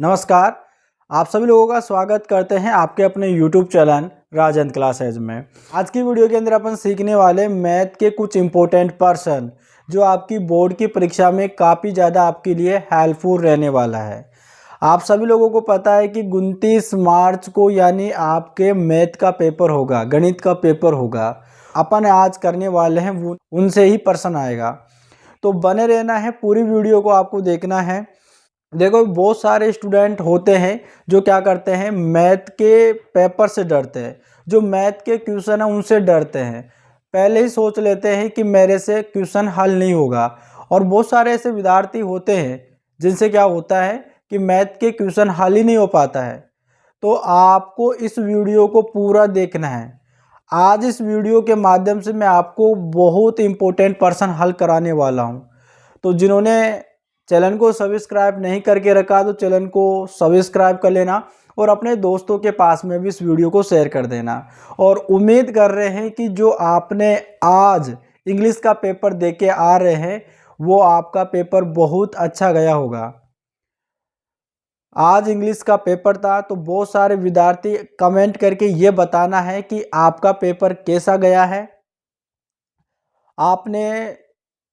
नमस्कार। आप सभी लोगों का स्वागत करते हैं आपके अपने YouTube चैनल राजेंद्र क्लासेज में। आज की वीडियो के अंदर अपन सीखने वाले मैथ के कुछ इम्पोर्टेंट पर्सन जो आपकी बोर्ड की परीक्षा में काफ़ी ज़्यादा आपके लिए हेल्पफुल रहने वाला है। आप सभी लोगों को पता है कि 29 मार्च को यानी आपके मैथ का पेपर होगा, गणित का पेपर होगा। अपन आज करने वाले हैं वो उनसे ही पर्सन आएगा, तो बने रहना है, पूरी वीडियो को आपको देखना है। देखो, बहुत सारे स्टूडेंट होते हैं जो क्या करते हैं, मैथ के पेपर से डरते हैं, जो मैथ के क्वेश्चन हैं उनसे डरते हैं। पहले ही सोच लेते हैं कि मेरे से क्वेश्चन हल नहीं होगा। और बहुत सारे ऐसे विद्यार्थी होते हैं जिनसे क्या होता है कि मैथ के क्वेश्चन हल ही नहीं हो पाता है। तो आपको इस वीडियो को पूरा देखना है। आज इस वीडियो के माध्यम से मैं आपको बहुत इंपॉर्टेंट पर्सन हल कराने वाला हूँ। तो जिन्होंने चैनल को सब्सक्राइब नहीं करके रखा तो चैनल को सब्सक्राइब कर लेना और अपने दोस्तों के पास में भी इस वीडियो को शेयर कर देना। और उम्मीद कर रहे हैं कि जो आपने आज इंग्लिश का पेपर दे के आ रहे हैं वो आपका पेपर बहुत अच्छा गया होगा। आज इंग्लिश का पेपर था तो बहुत सारे विद्यार्थी कमेंट करके ये बताना है कि आपका पेपर कैसा गया है। आपने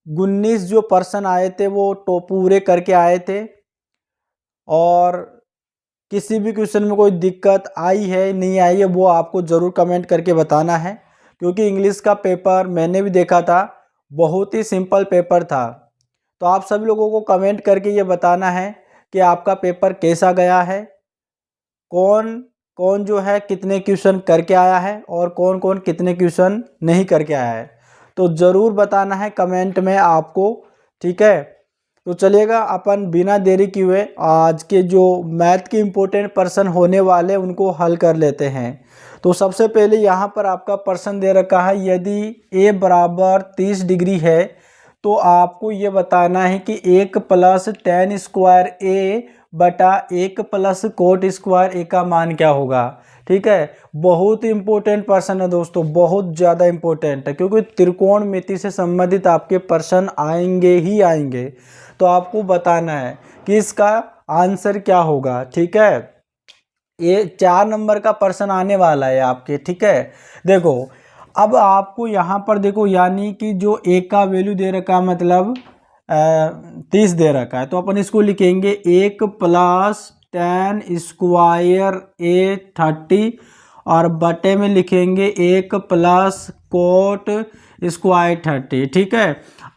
19 जो पर्सन आए थे वो तो पूरे करके आए थे, और किसी भी क्वेश्चन में कोई दिक्कत आई है नहीं आई है वो आपको ज़रूर कमेंट करके बताना है। क्योंकि इंग्लिश का पेपर मैंने भी देखा था, बहुत ही सिंपल पेपर था। तो आप सभी लोगों को कमेंट करके ये बताना है कि आपका पेपर कैसा गया है, कौन कौन जो है कितने क्वेश्चन करके आया है और कौन कौन कितने क्वेश्चन नहीं करके आया है। तो ज़रूर बताना है कमेंट में आपको, ठीक है। तो चलिएगा, अपन बिना देरी किए हुए आज के जो मैथ के इम्पोर्टेंट पर्सन होने वाले उनको हल कर लेते हैं। तो सबसे पहले यहाँ पर आपका पर्सन दे रखा है, यदि a बराबर 30 डिग्री है तो आपको ये बताना है कि 1 प्लस tan स्क्वायर a बटा 1 प्लस कोट स्क्वायर a का मान क्या होगा। ठीक है, बहुत इंपॉर्टेंट पर्सन है दोस्तों, बहुत ज़्यादा इंपॉर्टेंट है, क्योंकि त्रिकोणमिति से संबंधित आपके पर्सन आएंगे ही आएंगे। तो आपको बताना है कि इसका आंसर क्या होगा। ठीक है, ये 4 नंबर का पर्सन आने वाला है आपके। ठीक है, देखो अब आपको यहाँ पर देखो, यानी कि जो a का वैल्यू दे रखा है, मतलब 30 दे रखा है, तो अपन इसको लिखेंगे 1 प्लस tan स्क्वायर a 30 और बटे में लिखेंगे 1 प्लस कोट स्क्वायर 30। ठीक है,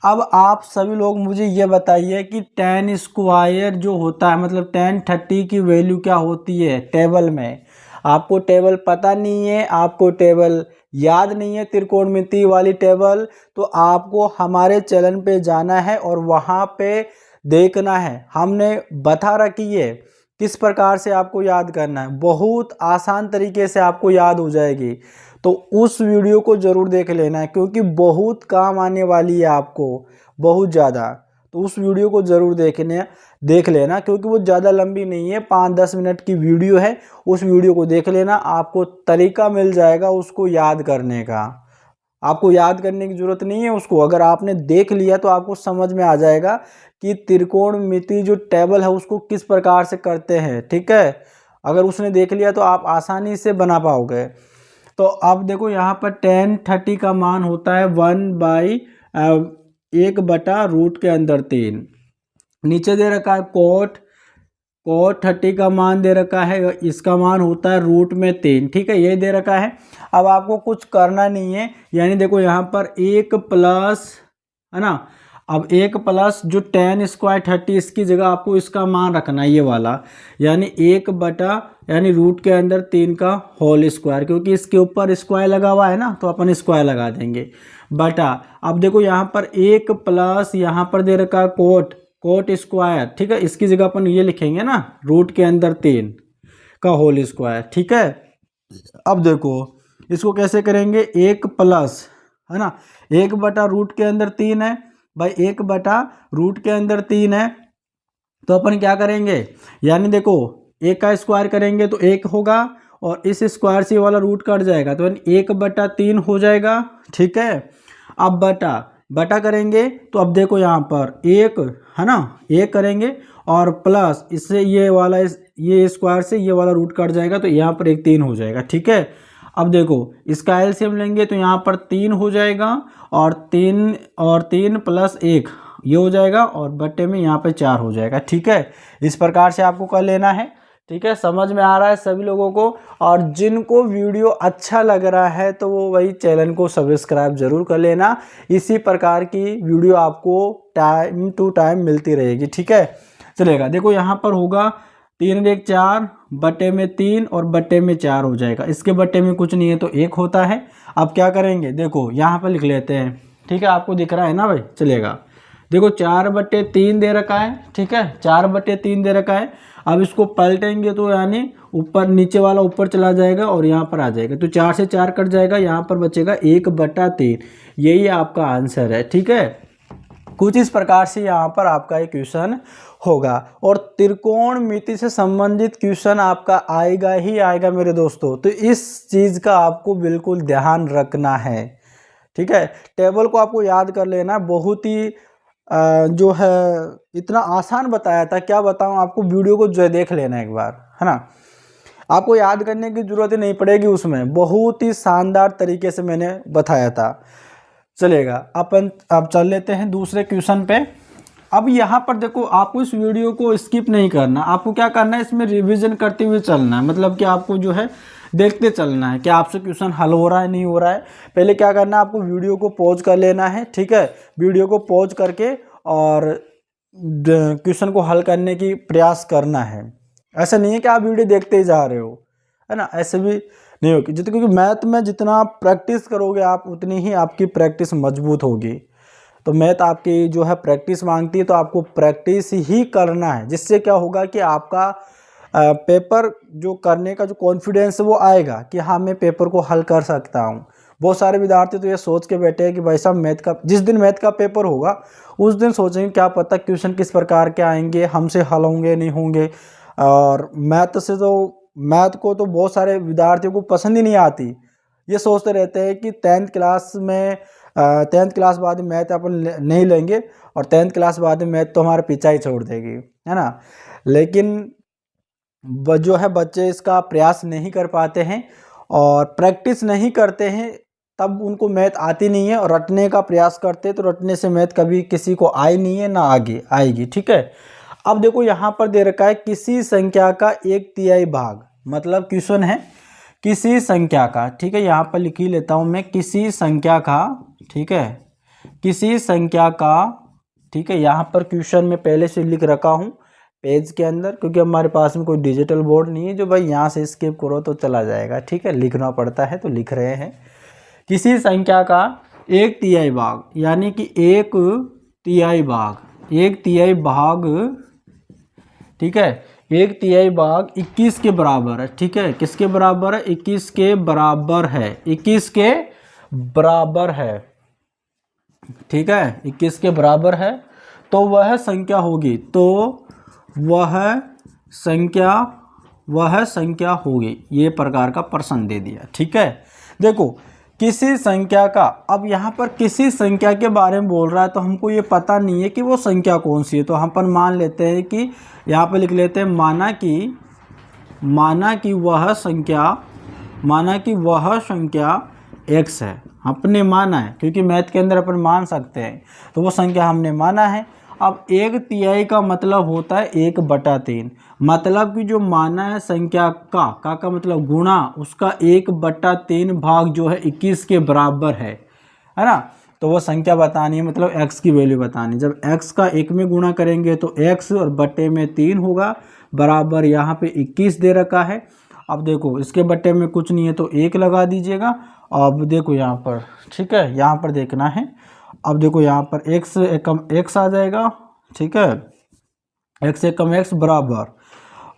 अब आप सभी लोग मुझे ये बताइए कि tan स्क्वायर जो होता है, मतलब tan 30 की वैल्यू क्या होती है टेबल में। आपको टेबल पता नहीं है, आपको टेबल याद नहीं है, त्रिकोणमिति वाली टेबल, तो आपको हमारे चैनल पे जाना है और वहाँ पे देखना है। हमने बता रखी है किस प्रकार से आपको याद करना है, बहुत आसान तरीके से आपको याद हो जाएगी। तो उस वीडियो को ज़रूर देख लेना है, क्योंकि बहुत काम आने वाली है आपको, बहुत ज़्यादा। तो उस वीडियो को ज़रूर देख लेना, क्योंकि वो ज़्यादा लंबी नहीं है, 5-10 मिनट की वीडियो है। उस वीडियो को देख लेना, आपको तरीका मिल जाएगा उसको याद करने का। आपको याद करने की ज़रूरत नहीं है उसको, अगर आपने देख लिया तो आपको समझ में आ जाएगा कि त्रिकोणमिति जो टेबल है उसको किस प्रकार से करते हैं। ठीक है, अगर उसने देख लिया तो आप आसानी से बना पाओगे। तो अब देखो यहाँ पर tan 30 का मान होता है 1 बटा रूट के अंदर 3। नीचे दे रखा है कोट 30 का मान दे रखा है, इसका मान होता है रूट में 3। ठीक है, ये दे रखा है। अब आपको कुछ करना नहीं है, यानी देखो यहाँ पर 1 प्लस, है ना, अब 1 प्लस जो tan स्क्वायर 30, इसकी जगह आपको इसका मान रखना है ये वाला, यानी 1 बटा यानी रूट के अंदर 3 का होल स्क्वायर, क्योंकि इसके ऊपर स्क्वायर लगा हुआ है ना, तो अपन स्क्वायर लगा देंगे बटा। अब देखो यहाँ पर 1 प्लस यहाँ पर दे रखा है कोट स्क्वायर। ठीक है, इसकी जगह अपन ये लिखेंगे ना, रूट के अंदर 3 का होल स्क्वायर। ठीक है, अब देखो इसको कैसे करेंगे, 1 प्लस, है ना, 1 बटा रूट के अंदर 3 है भाई, 1 बटा रूट के अंदर 3 है, तो अपन क्या करेंगे, यानी देखो 1 का स्क्वायर करेंगे तो 1 होगा, और इस स्क्वायर से वाला रूट कट जाएगा तो 1 बटा 3 हो जाएगा। ठीक है, अब बटा करेंगे तो अब देखो यहाँ पर 1, है ना, 1 करेंगे और प्लस इससे ये वाला ये स्क्वायर से ये वाला रूट कट जाएगा तो यहाँ पर एक 3 हो जाएगा। ठीक है, अब देखो इसका एलसीएम लेंगे तो यहाँ पर 3 हो जाएगा और 3 प्लस 1 ये हो जाएगा और बट्टे में यहाँ पे 4 हो जाएगा। ठीक है, इस प्रकार से आपको कर लेना है। ठीक है, समझ में आ रहा है सभी लोगों को? और जिनको वीडियो अच्छा लग रहा है तो वो वही चैनल को सब्सक्राइब जरूर कर लेना। इसी प्रकार की वीडियो आपको टाइम टू टाइम मिलती रहेगी। ठीक है, चलेगा। देखो यहाँ पर होगा 3 1 4 बट्टे में 3 और बट्टे में 4 हो जाएगा। इसके बट्टे में कुछ नहीं है तो 1 होता है। अब क्या करेंगे, देखो यहाँ पर लिख लेते हैं। ठीक है, आपको दिख रहा है ना भाई? चलेगा। देखो 4/3 दे रखा है। ठीक है, 4/3 दे रखा है। अब इसको पलटेंगे तो यानी ऊपर नीचे वाला ऊपर चला जाएगा और यहाँ पर आ जाएगा तो 4 से 4 कट जाएगा, यहाँ पर बचेगा 1/3। यही आपका आंसर है। ठीक है, कुछ इस प्रकार से यहाँ पर आपका एक क्वेश्चन होगा और त्रिकोणमिति से संबंधित क्वेश्चन आपका आएगा ही आएगा मेरे दोस्तों। तो इस चीज़ का आपको बिल्कुल ध्यान रखना है। ठीक है, टेबल को आपको याद कर लेना। बहुत ही जो है इतना आसान बताया था, क्या बताऊं आपको। वीडियो को जो है देख लेना एक बार, है ना। आपको याद करने की जरूरत ही नहीं पड़ेगी, उसमें बहुत ही शानदार तरीके से मैंने बताया था। चलेगा, अपन अब चल लेते हैं दूसरे क्वेश्चन पे। अब यहाँ पर देखो, आपको इस वीडियो को स्किप नहीं करना। आपको क्या करना है, इसमें रिवीजन करते हुए चलना है। मतलब कि आपको जो है देखते चलना है कि आपसे क्वेश्चन हल हो रहा है नहीं हो रहा है। पहले क्या करना है, आपको वीडियो को पॉज कर लेना है। ठीक है, वीडियो को पॉज करके और क्वेश्चन को हल करने की प्रयास करना है। ऐसा नहीं है कि आप वीडियो देखते ही जा रहे हो, है ना। ऐसे भी नहीं होगी क्योंकि मैथ में जितना आप प्रैक्टिस करोगे आप उतनी ही आपकी प्रैक्टिस मजबूत होगी। तो मैथ आपकी जो है प्रैक्टिस मांगती है, तो आपको प्रैक्टिस ही करना है। जिससे क्या होगा कि आपका पेपर जो करने का जो कॉन्फिडेंस है वो आएगा कि हाँ मैं पेपर को हल कर सकता हूँ। बहुत सारे विद्यार्थी तो ये सोच के बैठे हैं कि भाई साहब मैथ का जिस दिन मैथ का पेपर होगा उस दिन सोचेंगे क्या पता क्वेश्चन किस प्रकार के आएंगे, हमसे हल होंगे नहीं होंगे। और मैथ को तो बहुत सारे विद्यार्थियों को पसंद ही नहीं आती। ये सोचते रहते हैं कि 10th क्लास बाद मैथ अपन नहीं लेंगे और 10th क्लास बाद मैथ तो हमारे पीछा ही छोड़ देगी, है ना। लेकिन जो है बच्चे इसका प्रयास नहीं कर पाते हैं और प्रैक्टिस नहीं करते हैं, तब उनको मैथ आती नहीं है। और रटने का प्रयास करते हैं तो रटने से मैथ कभी किसी को आई नहीं है ना आगे आएगी। ठीक है, अब देखो यहाँ पर दे रखा है किसी संख्या का 1/3 भाग। मतलब क्वेश्चन है किसी संख्या का। ठीक है, यहाँ पर लिख ही लेता हूँ मैं, किसी संख्या का। ठीक है, किसी संख्या का। ठीक है, यहाँ पर क्वेश्चन में पहले से लिख रखा हूँ पेज के अंदर, क्योंकि हमारे पास में कोई डिजिटल बोर्ड नहीं है जो भाई यहाँ से स्किप करो तो चला जाएगा। ठीक है, लिखना पड़ता है तो लिख रहे हैं। किसी संख्या का 1/3 भाग, यानी कि 1/3 भाग, 1/3 भाग। ठीक है, 1/3 भाग 21 के बराबर है। ठीक है, किसके बराबर है? 21 के बराबर है। 21 के बराबर है। ठीक है, 21 के बराबर है तो वह संख्या होगी। तो वह संख्या होगी। ये प्रकार का प्रश्न दे दिया। ठीक है, देखो किसी संख्या का, अब यहाँ पर किसी संख्या के बारे में बोल रहा है तो हमको ये पता नहीं है कि वो संख्या कौन सी है। तो हम पर मान लेते हैं कि यहाँ पर लिख लेते हैं माना कि वह संख्या x है। अपने माना है क्योंकि मैथ के अंदर अपन मान सकते हैं, तो वो संख्या हमने माना है। अब 1/3 का मतलब होता है 1/3। मतलब कि जो माना है संख्या का मतलब गुणा उसका 1/3 भाग जो है 21 के बराबर है ना। तो वो संख्या बतानी है, मतलब x की वैल्यू बतानी। जब x का 1 में गुणा करेंगे तो x और बट्टे में 3 होगा, बराबर यहाँ पे 21 दे रखा है। अब देखो इसके बट्टे में कुछ नहीं है तो 1 लगा दीजिएगा। अब देखो यहाँ पर, ठीक है, यहाँ पर देखना है। अब देखो यहाँ पर x एकम x आ जाएगा। ठीक है, x एकम x बराबर,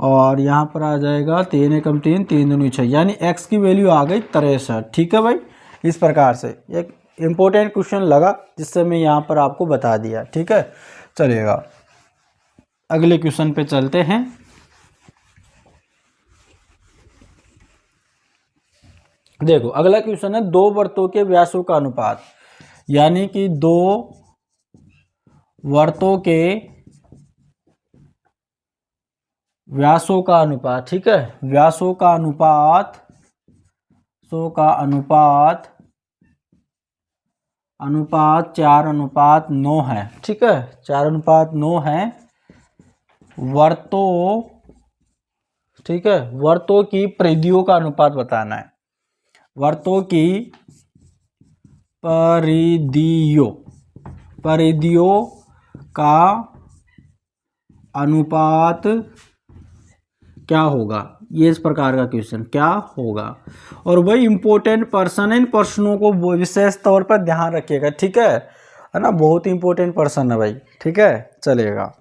और यहाँ पर आ जाएगा 3 एकम 3, 3 दूनी 6, यानी x की वैल्यू आ गई 63। ठीक है भाई, इस प्रकार से एक इम्पोर्टेंट क्वेश्चन लगा जिससे मैं यहाँ पर आपको बता दिया। ठीक है, चलिएगा अगले क्वेश्चन पे चलते हैं। देखो अगला क्वेश्चन है 2 वृत्तों के व्यासों का अनुपात, यानी कि 2 वृत्तों के व्यासों का अनुपात, ठीक है, व्यासों का अनुपात, अनुपात 4:9 है, ठीक है, 4:9 है। वर्तों, ठीक है, वर्तों की परिधियों का अनुपात बताना है, वर्तों की परिधियों का अनुपात क्या होगा, ये इस प्रकार का क्वेश्चन क्या होगा। और वही इंपॉर्टेंट पर्सन है, इन प्रश्नों को विशेष तौर पर ध्यान रखिएगा, ठीक है ना, बहुत इंपॉर्टेंट पर्सन है भाई, ठीक है, चलेगा।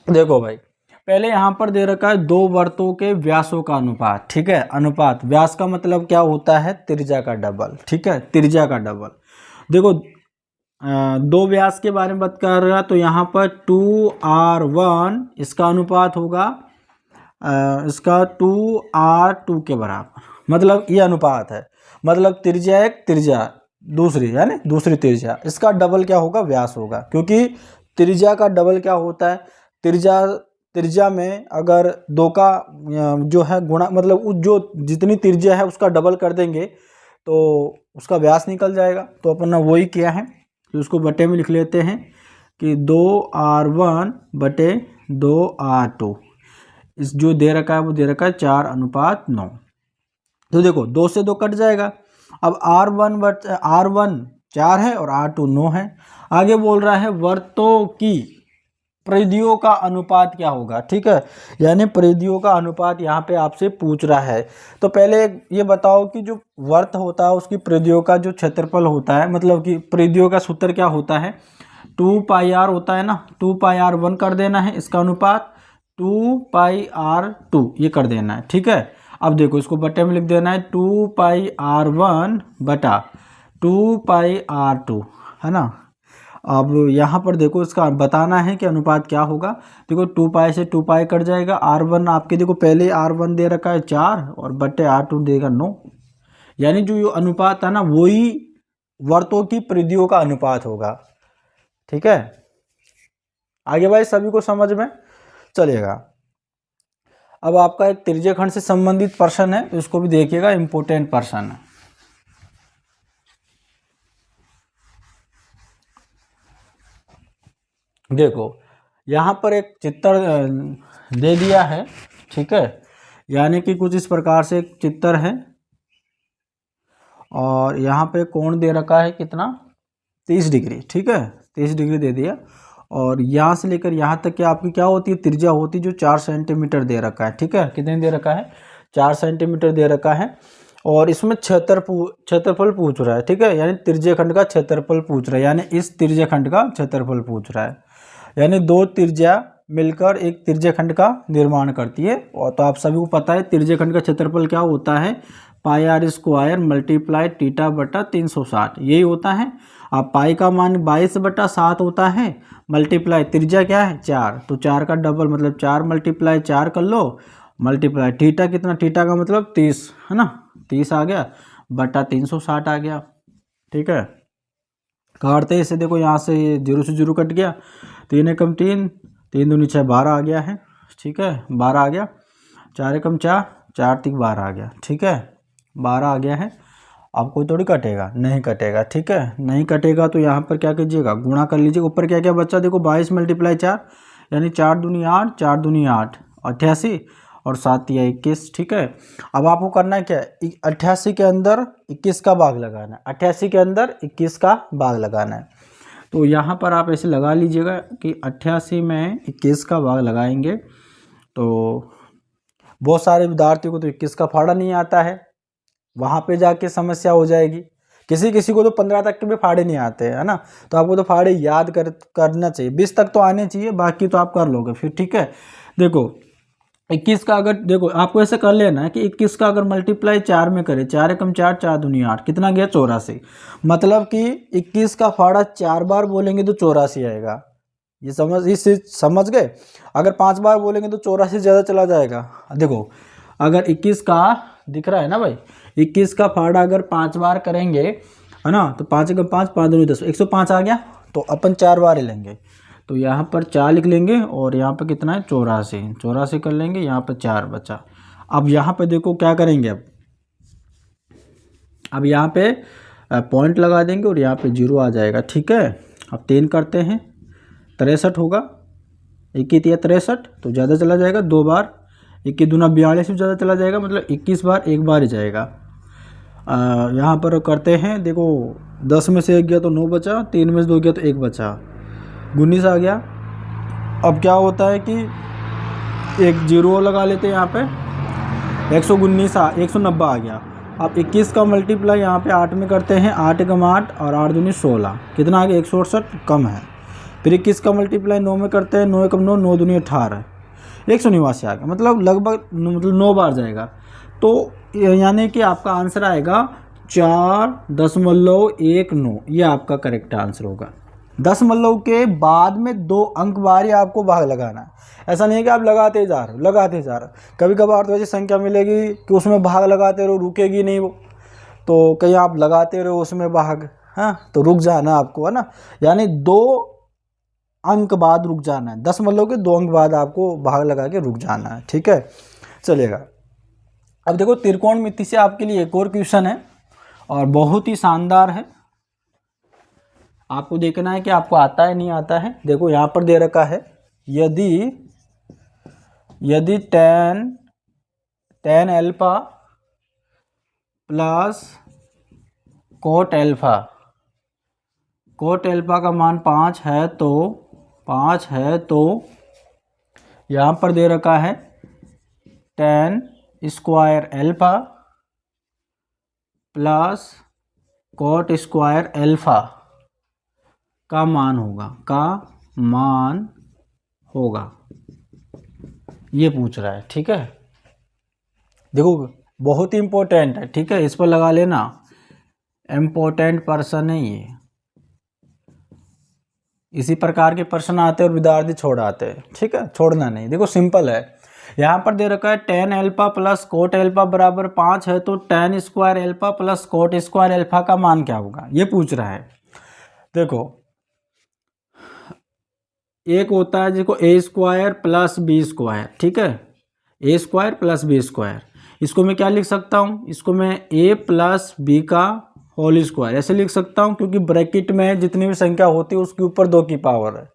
देखो भाई, पहले यहाँ पर दे रखा है दो वर्तों के व्यासों का अनुपात, ठीक है, अनुपात, व्यास का मतलब क्या होता है, त्रिज्या का डबल, ठीक है, त्रिज्या का डबल। देखो दो व्यास के बारे में बात कर रहा, तो यहाँ पर 2r1 इसका अनुपात होगा इसका 2r2 के बराबर, मतलब ये अनुपात है, मतलब त्रिज्या एक, त्रिज्या दूसरी, यानी दूसरी त्रिज्या, इसका डबल क्या होगा, व्यास होगा, क्योंकि त्रिज्या का डबल क्या होता है, त्रिज्या में अगर दो का जो है गुणा, मतलब जो जितनी त्रिज्या है उसका डबल कर देंगे तो उसका व्यास निकल जाएगा। तो अपन ने वही किया है, तो उसको बटे में लिख लेते हैं कि 2r1 बटे 2r2, इस जो दे रखा है वो दे रखा है 4:9। तो देखो 2 से 2 कट जाएगा। अब r1 4 है और r2 9 है। आगे बोल रहा है वर्तों की परिधियों का अनुपात क्या होगा, ठीक है, यानी परिधियों का अनुपात यहाँ पे आपसे पूछ रहा है। तो पहले ये बताओ कि जो वर्त होता है उसकी परिधियों का जो क्षेत्रफल होता है, मतलब कि परिधियों का सूत्र क्या होता है, 2πr होता है ना, 2πr1 कर देना है, इसका अनुपात 2πr2 ये कर देना है, ठीक है। अब देखो इसको बटे में लिख देना है 2πr1 बटा 2πr2, है ना। अब यहाँ पर देखो इसका बताना है कि अनुपात क्या होगा। देखो 2π से 2π कट जाएगा, r1 आपके देखो पहले r1 दे रखा है 4 और बटे r2 देगा 9, यानी जो अनुपात है ना वही वर्तों की परिधियों का अनुपात होगा, ठीक है। आगे भाई सभी को समझ में चलेगा। अब आपका एक त्रिज्यखंड से संबंधित प्रश्न है, उसको भी देखिएगा, इंपॉर्टेंट प्रश्न है। देखो यहाँ पर एक चित्र दे दिया है, ठीक है, यानी कि कुछ इस प्रकार से एक चित्र है और यहाँ पे कोण दे रखा है कितना, 30 डिग्री, ठीक है, 30 डिग्री दे दिया। और यहाँ से लेकर यहाँ तक क्या आपकी क्या होती है, त्रिज्या होती है, जो 4 सेंटीमीटर दे रखा है, ठीक है, कितने दे रखा है, 4 सेंटीमीटर दे रखा है। और इसमें क्षेत्रफल पूछ रहा है, ठीक है, यानी त्रिज्यखंड का क्षेत्रफल पूछ रहा है, यानी इस त्रिज्यखंड का क्षेत्रफल पूछ रहा है, यानी दो त्रिज्या मिलकर एक त्रिज्यखंड का निर्माण करती है। और तो आप सभी को पता है त्रिज्यखंड का क्षेत्रफल क्या होता है, πr² मल्टीप्लाई थीटा बटा 360, यही होता है। अब पाई का मान 22/7 होता है, मल्टीप्लाई त्रिज्या क्या है 4, तो 4 का डबल मतलब 4 × 4 कर लो, मल्टीप्लाई थीटा कितना, थीटा का मतलब 30, है ना, 30 आ गया बटा 360 आ गया, ठीक है। काटते इसे देखो यहाँ से 0 से 0 कट गया, 3 एकम 3, 3 दूनी 6, 12 आ गया है, ठीक है, 12 आ गया, 4 एकम 4, 4 3 12 आ गया, ठीक है, 12 आ गया है। अब कोई थोड़ी कटेगा, नहीं कटेगा, ठीक है, नहीं कटेगा तो यहाँ पर क्या कीजिएगा, गुणा कर लीजिए, ऊपर क्या क्या बच्चा देखो 22 × 4 यानी 4 दूनी 8, 4 दूनी 8, 88 और 7 या 21, ठीक है। अब आपको करना है क्या, 88 के अंदर 21 का भाग लगाना है, 88 के अंदर 21 का भाग लगाना है। तो यहाँ पर आप ऐसे लगा लीजिएगा कि 88 में 21 का भाग लगाएंगे तो बहुत सारे विद्यार्थियों को तो 21 का फाड़ा नहीं आता है, वहाँ पे जाके समस्या हो जाएगी। किसी किसी को तो 15 तक के भी फाड़े नहीं आते हैं, है ना, तो आपको तो फाड़े याद करना चाहिए, 20 तक तो आने चाहिए, बाकी तो आप कर लोगे फिर, ठीक है। देखो 21 का अगर देखो आपको ऐसे कर लेना है कि 21 का अगर मल्टीप्लाई 4 में करें, 4 एकम 4, 4 दूनी 8, कितना गया 84, मतलब कि 21 का फाड़ा 4 बार बोलेंगे तो 84 आएगा, ये समझ गए। अगर 5 बार बोलेंगे तो 84 ज़्यादा चला जाएगा। देखो अगर 21 का दिख रहा है ना भाई, 21 का फाड़ा अगर 5 बार करेंगे, है ना, तो 5 एकम 5, 5 दूनी 10, 105 आ गया, तो अपन 4 बार ही लेंगे। तो यहाँ पर 4 लिख लेंगे और यहाँ पर कितना है 84, 84 कर लेंगे, यहाँ पर 4 बचा। अब यहाँ पे देखो क्या करेंगे, अब यहाँ पे पॉइंट लगा देंगे और यहाँ पे 0 आ जाएगा। ठीक है, अब 3 करते हैं, 63 होगा, 21 या 63 तो ज़्यादा चला जाएगा, 2 बार 21 दूना 42 भी ज़्यादा चला जाएगा, मतलब 21 बार एक बार ही जाएगा। यहाँ पर करते हैं, देखो 10 में से 1 गया तो 9 बचा, 3 में से 2 गया तो 1 बचा, 19 आ गया। अब क्या होता है कि एक 0 लगा लेते हैं यहाँ पे, 190 आ गया। अब 21 का मल्टीप्लाई यहाँ पे 8 में करते हैं, 8 एकम 8 और 8 दूनी 16, कितना आ गया 168, कम है। फिर 21 का मल्टीप्लाई 9 में करते हैं, 9 एकम 9, 9 दूनी 18, 189 आ गया, मतलब लगभग 9 बार जाएगा। तो यानी कि आपका आंसर आएगा 4.19, ये आपका करेक्ट आंसर होगा। दशमलव के बाद में 2 अंक बार ही आपको भाग लगाना है, ऐसा नहीं है कि आप लगाते जा रहे हो। कभी कभार तो ऐसी संख्या मिलेगी कि उसमें भाग लगाते रहो, रुकेगी नहीं वो, तो कहीं आप लगाते रहो उसमें भाग, हाँ तो रुक जाना आपको, है ना, यानी 2 अंक बाद रुक जाना है, दशमलव के 2 अंक बाद आपको भाग लगा के रुक जाना है। ठीक है, चलेगा। अब देखो त्रिकोणमिति से आपके लिए एक और क्वेश्चन है और बहुत ही शानदार है, आपको देखना है कि आपको आता है नहीं आता है। देखो यहाँ पर दे रखा है, यदि tan alpha plus coat alpha का मान 5 है, तो यहाँ पर दे रखा है tan square alpha plus coat square alpha का मान होगा, ये पूछ रहा है। ठीक है, देखो बहुत ही इम्पोर्टेंट है। ठीक है, इस पर लगा लेना, इम्पोर्टेंट पर्सन है ये, इसी प्रकार के प्रश्न आते हैं और विद्यार्थी छोड़ आते हैं। ठीक है, छोड़ना नहीं। देखो सिंपल है, यहाँ पर दे रखा है tan alpha plus coat alpha बराबर 5 है, तो tan square alpha plus coat square alpha का मान क्या होगा, ये पूछ रहा है। देखो एक होता है देखो a square plus B square, ठीक है, a square plus B square, इसको मैं क्या लिख सकता हूँ, इसको मैं a प्लस बी का होल स्क्वायर ऐसे लिख सकता हूँ, क्योंकि ब्रैकेट में जितनी भी संख्या होती है उसके ऊपर 2 की पावर है।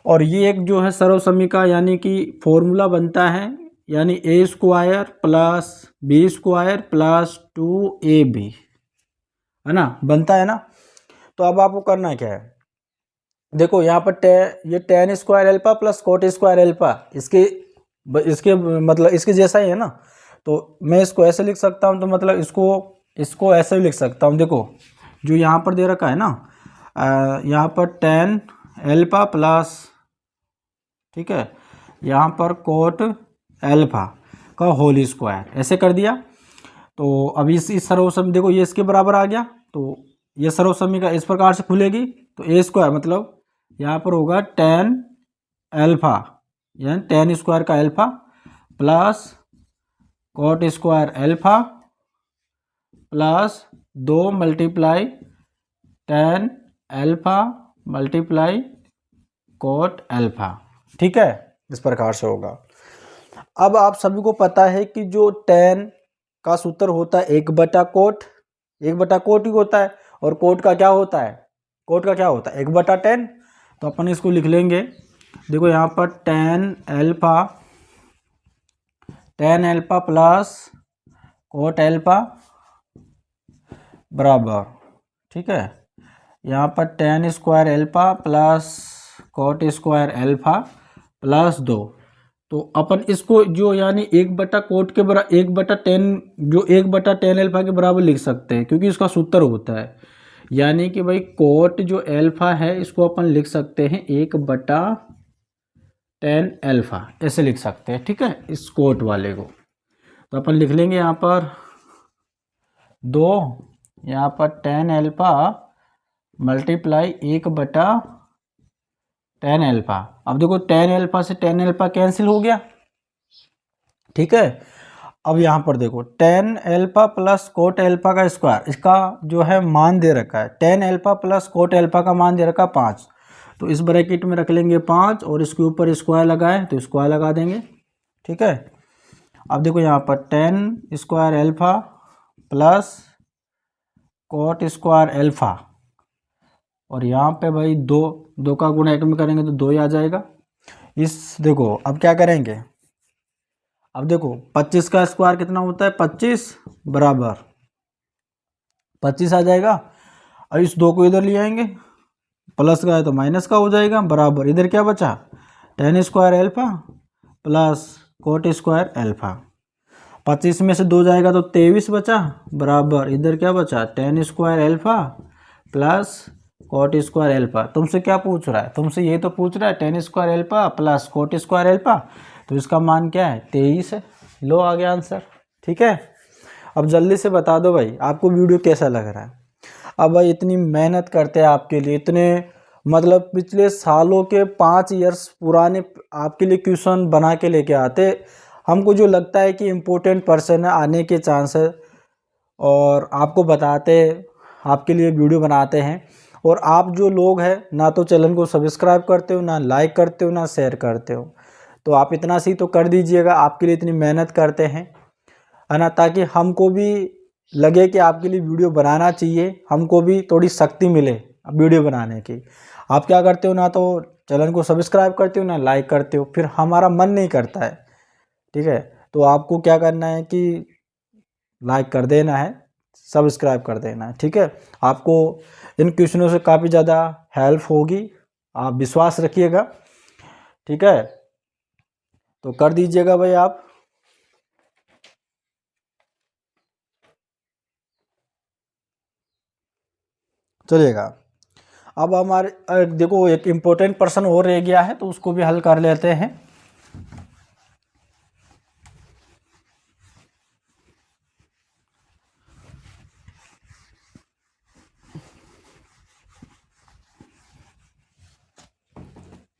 और ये एक जो है सर्वसमीका यानी कि फॉर्मूला बनता है, यानी a square plus B square plus 2ab, है ना, बनता है ना। तो अब आपको करना क्या है, देखो यहाँ पर ये tan square alpha plus coat square alpha इसके मतलब इसके जैसा ही है ना, तो मैं इसको ऐसे लिख सकता हूँ, तो मतलब इसको ऐसे लिख सकता हूँ। देखो जो यहाँ पर दे रखा है ना, यहाँ पर tan अल्फा प्लस, ठीक है, यहाँ पर कोट अल्फा का होल स्क्वायर ऐसे कर दिया। तो अब इस सर्वसम देखो ये इसके बराबर आ गया, तो ये सर्वसमीका इस प्रकार से खुलेगी, तो a स्क्वायर मतलब यहाँ पर होगा tan अल्फा यानी tan स्क्वायर का alpha plus coat square alpha plus 2 multiply tan alpha multiply cot alpha. ठीक है, इस प्रकार से होगा। अब आप सभी को पता है कि जो tan का सूत्र होता है 1/कोट, 1/कोट ही होता है, और कोट का क्या होता है, 1/tan। तो अपन इसको लिख लेंगे, देखो यहाँ पर tan alpha plus coat alpha बराबर, ठीक है, यहाँ पर tan square alpha plus coat square alpha plus 2। तो अपन इसको जो यानी 1/कोट के बराबर 1/tan, जो 1/tan अल्फा के बराबर लिख सकते हैं, क्योंकि इसका सूत्र होता है, यानी कि भाई कोट जो अल्फा है इसको अपन लिख सकते हैं 1/tan अल्फा ऐसे लिख सकते हैं। ठीक है, इस कोट वाले को तो अपन लिख लेंगे यहाँ पर 2, यहाँ पर tan alpha multiply 1/tan alpha. अब देखो tan अल्फा से tan अल्फा कैंसिल हो गया, ठीक है। अब यहाँ पर देखो tan alpha plus coat alpha का स्क्वायर, इसका जो है मान दे रखा है, tan alpha plus coat alpha का मान दे रखा है 5, तो इस ब्रैकेट में रख लेंगे 5 और इसके ऊपर स्क्वायर लगाए तो स्क्वायर लगा देंगे, ठीक है। अब देखो यहाँ पर 10 square alpha plus cot square alpha, और यहाँ पे भाई 2 का गुणा 1 में करेंगे तो 2 ही आ जाएगा। इस देखो अब क्या करेंगे, अब देखो 25 का स्क्वायर कितना होता है 25 बराबर 25 आ जाएगा। अब इस 2 को इधर ले आएंगे, प्लस का है तो माइनस का हो जाएगा, बराबर इधर क्या बचा 10 square alpha plus coat square alpha. 25 में से 2 जाएगा तो 23 बचा, बराबर इधर क्या बचा 10 square alpha plus coat square alpha. तुमसे क्या पूछ रहा है, तुमसे ये तो पूछ रहा है 10 square alpha plus coat square alpha, तो इसका मान क्या है 23 है। लो आ गया आंसर, ठीक है। अब जल्दी से बता दो भाई आपको वीडियो कैसा लग रहा है। अब भाई इतनी मेहनत करते हैं आपके लिए, इतने मतलब पिछले सालों के 5 ईयर्स पुराने आपके लिए क्वेश्चन बना के लेके आते, हमको जो लगता है कि इम्पोर्टेंट पर्सन है आने के चांस है, और आपको बताते आपके लिए वीडियो बनाते हैं। और आप जो लोग हैं ना तो चैनल को सब्सक्राइब करते हो, ना लाइक करते हो, ना शेयर करते हो, तो आप इतना सी तो कर दीजिएगा, आपके लिए इतनी मेहनत करते हैं, है ना, ताकि हमको भी लगे कि आपके लिए वीडियो बनाना चाहिए, हमको भी थोड़ी शक्ति मिले वीडियो बनाने की। आप क्या करते हो, ना तो चैनल को सब्सक्राइब करते हो, ना लाइक करते हो, फिर हमारा मन नहीं करता है, ठीक है। तो आपको क्या करना है कि लाइक कर देना है, सब्सक्राइब कर देना है, ठीक है। आपको इन क्वेश्चनों से काफ़ी ज़्यादा हेल्प होगी, आप विश्वास रखिएगा, ठीक है। तो कर दीजिएगा भाई आप। चलिएगा अब हमारे देखो एक इम्पोर्टेंट पर्सन और रह गया है, तो उसको भी हल कर लेते हैं।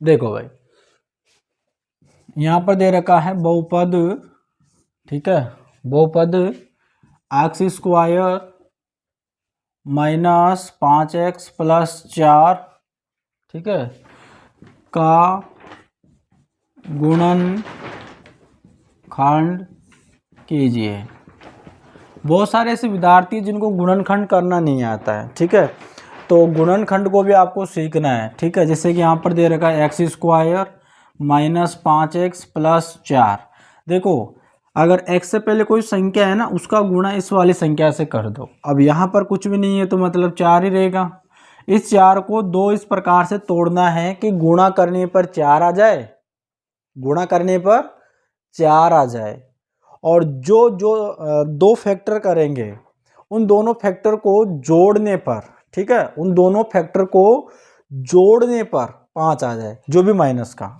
देखो भाई यहाँ पर दे रखा है बहुपद, ठीक है, बहुपद x square minus 5x plus 4, ठीक है, का गुणनखंड कीजिए। बहुत सारे ऐसे विद्यार्थी जिनको गुणनखंड करना नहीं आता है, ठीक है, तो गुणनखंड को भी आपको सीखना है, ठीक है। जैसे कि यहाँ पर दे रखा है x square minus 5x plus 4। देखो अगर x से पहले कोई संख्या है ना, उसका गुणा इस वाली संख्या से कर दो। अब यहाँ पर कुछ भी नहीं है तो मतलब 4 ही रहेगा। इस 4 को 2 इस प्रकार से तोड़ना है कि गुणा करने पर 4 आ जाए, गुणा करने पर 4 आ जाए, और जो जो 2 फैक्टर करेंगे उन दोनों फैक्टर को जोड़ने पर, ठीक है, उन दोनों फैक्टर को जोड़ने पर 5 आ जाए, जो भी माइनस का।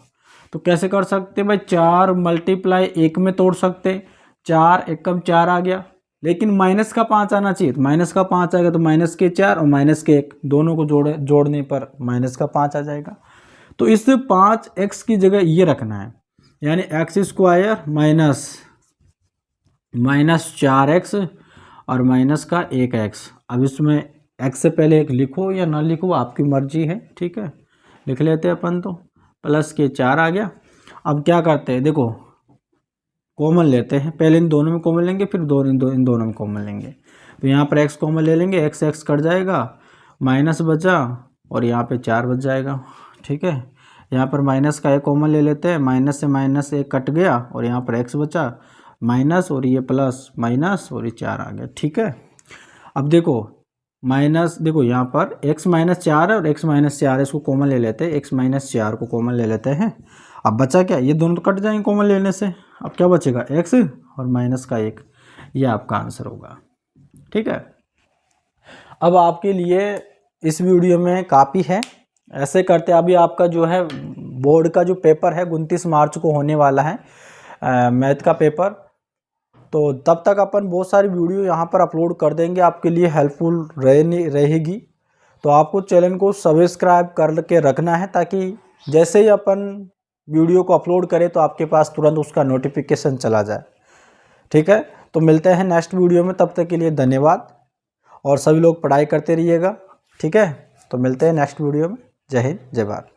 तो कैसे कर सकते भाई, 4 मल्टीप्लाई 1 में तोड़ सकते, 4 एकम 4 आ गया, लेकिन माइनस का 5 आना चाहिए, तो माइनस का 5 आएगा तो माइनस के 4 और माइनस के 1 दोनों को जोड़ने पर माइनस का 5 आ जाएगा। तो इस 5x की जगह ये रखना है, यानी एक्स स्क्वायर माइनस 4x और माइनस का 1x। अब इसमें x से पहले 1 लिखो या ना लिखो आपकी मर्जी है, ठीक है, लिख लेते हैं अपन, तो प्लस के 4 आ गया। अब क्या करते हैं, देखो कॉमन लेते हैं, पहले इन दोनों में कॉमन लेंगे, फिर इन दोनों में कॉमन लेंगे। तो यहाँ पर x कॉमन ले लेंगे, x कट जाएगा, माइनस बचा और यहाँ पे 4 बच जाएगा, ठीक है। यहाँ पर माइनस का 1 कॉमन ले लेते हैं, माइनस से माइनस 1 कट गया और यहाँ पर x बचा माइनस, और ये प्लस माइनस और ये 4 आ गया, ठीक है। अब देखो माइनस, देखो यहाँ पर x माइनस 4 है और x माइनस 4 है, इसको कॉमन ले लेते हैं, x माइनस 4 को कॉमन ले लेते हैं। अब बचा क्या, ये दोनों तो कट जाएंगे कॉमन लेने से, अब क्या बचेगा x और माइनस का 1, ये आपका आंसर होगा, ठीक है। अब आपके लिए इस वीडियो में काफ़ी है, ऐसे करते अभी आपका जो है बोर्ड का जो पेपर है 29 मार्च को होने वाला है, मैथ का पेपर, तो तब तक अपन बहुत सारी वीडियो यहाँ पर अपलोड कर देंगे, आपके लिए हेल्पफुल रहेगी। तो आपको चैनल को सब्सक्राइब करके रखना है, ताकि जैसे ही अपन वीडियो को अपलोड करें तो आपके पास तुरंत उसका नोटिफिकेशन चला जाए, ठीक है। तो मिलते हैं नेक्स्ट वीडियो में, तब तक के लिए धन्यवाद, और सभी लोग पढ़ाई करते रहिएगा, ठीक है। तो मिलते हैं नेक्स्ट वीडियो में। जय हिंद, जय भारत।